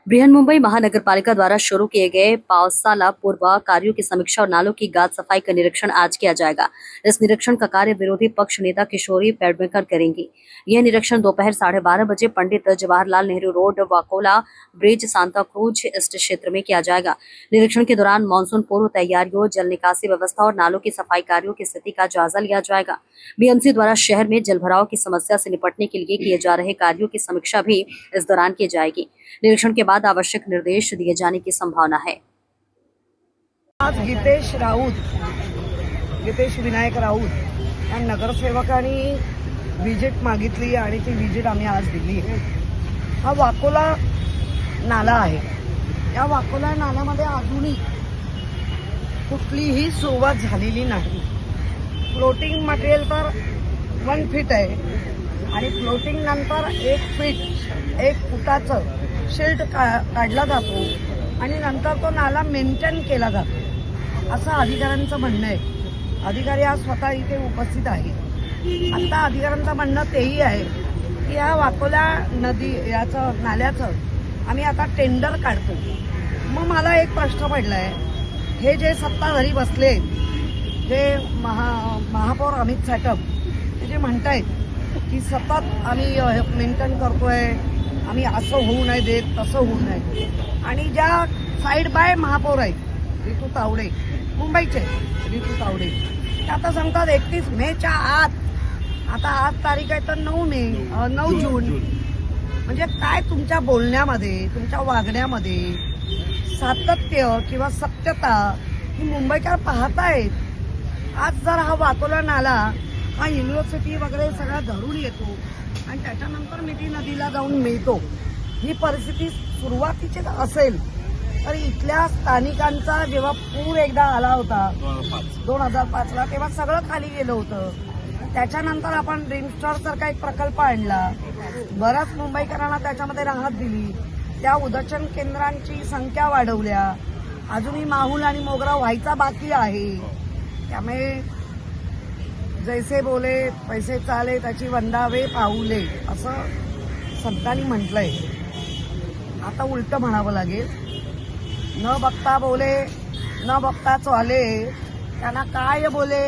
बृहन्मुंबई महानगरपालिका द्वारा शुरू किए गए पावसाला पूर्व कार्यों की समीक्षा और नालों की गाद सफाई का निरीक्षण आज किया जाएगा। इस निरीक्षण का कार्य विरोधी पक्ष नेता किशोरी पेडनेकर करेंगी। यह निरीक्षण दोपहर 12:30 बजे Pandit Jawaharlal Nehru road, Vakola bridge, Santa cruise स्थित क्षेत्र में किया जाएगा। निरीक्षण के दौरान मानसून पूर्व तैयारियों, जल निकासी व्यवस्था और नालों की सफाई कार्यों की स्थिति का जायजा लिया जाएगा। बीएमसी द्वारा शहर में जलभराव की समस्या से निपटने के लिए किए जा रहे कार्यों की समीक्षा भी इस दौरान की जाएगी। निरीक्षण के बाद आवश्यक निर्देश दिए जाने की संभावना है। आज गीतेश विनायक राऊत या नगरसेवकांनी विजिट मागितली आणि ती विजिट आम्ही आज दिली। हा वाकोला नाला आहे। या वाकोला नाल्यामध्ये अजूनही कुठलीही सुरुवात झालेली नाही। फ्लोटिंग मटेरियल तर 1 फीट आहे आणि फ्लोटिंग नंतर 1 फीट 1 फुटाचं शिल्ड काढला जातो आणि नंतर तो नाला मेंटेन केला जातो असं अधिकाऱ्यांचं म्हणणं आहे। अधिकारी आज स्वतः इथे उपस्थित आहे। आता अधिकाऱ्यांचं म्हणणं तेही आहे की या वाकोला नदी याचं नाल्याचं आम्ही आता टेंडर काढतो। मग मला एक प्रश्न पडलाय, हे जे सत्ताधारी बसले, जे महापौर अमित साटम ते जे म्हणतायत की सतत आम्ही मेंटेन करतोय, आम्ही असं होऊ नाही देत, तसं होऊ नये, आणि ज्या साईड बाय महापौर आहेत रितू तावडे, मुंबईचे रितू तावडे, ते आता सांगतात 31 मेच्या आत, आता आज तारीख आहे तर 9 जून, म्हणजे काय तुमच्या बोलण्यामध्ये, तुमच्या वागण्यामध्ये सातत्य किंवा सत्यता ही मुंबईकर पाहतायत। आज जर हा वाकोला नाला हा युनिव्हर्सिटी वगैरे सगळा धरून येतो आणि त्याच्यानंतर मिठी नदीला जाऊन मिळतो, ही परिस्थिती सुरुवातीचीच असेल तर इथल्या स्थानिकांचा जेव्हा पूर एकदा आला होता 2005ला, तेव्हा सगळं खाली गेलं होतं। त्याच्यानंतर आपण ड्रीमस्टारसारखा एक प्रकल्प आणला, बऱ्याच मुंबईकरांना त्याच्यामध्ये राहत दिली, त्या उदचन केंद्रांची संख्या वाढवल्या, अजूनही माहूल आणि मोगरा व्हायचा बाकी आहे। त्यामुळे जैसे बोले पैसे चाले त्याची वंदावे पाऊले असं संतांनी म्हटलंय। आता उलट म्हणावं लागेल, न बघता बोले न बघता चाले, त्यांना काय बोले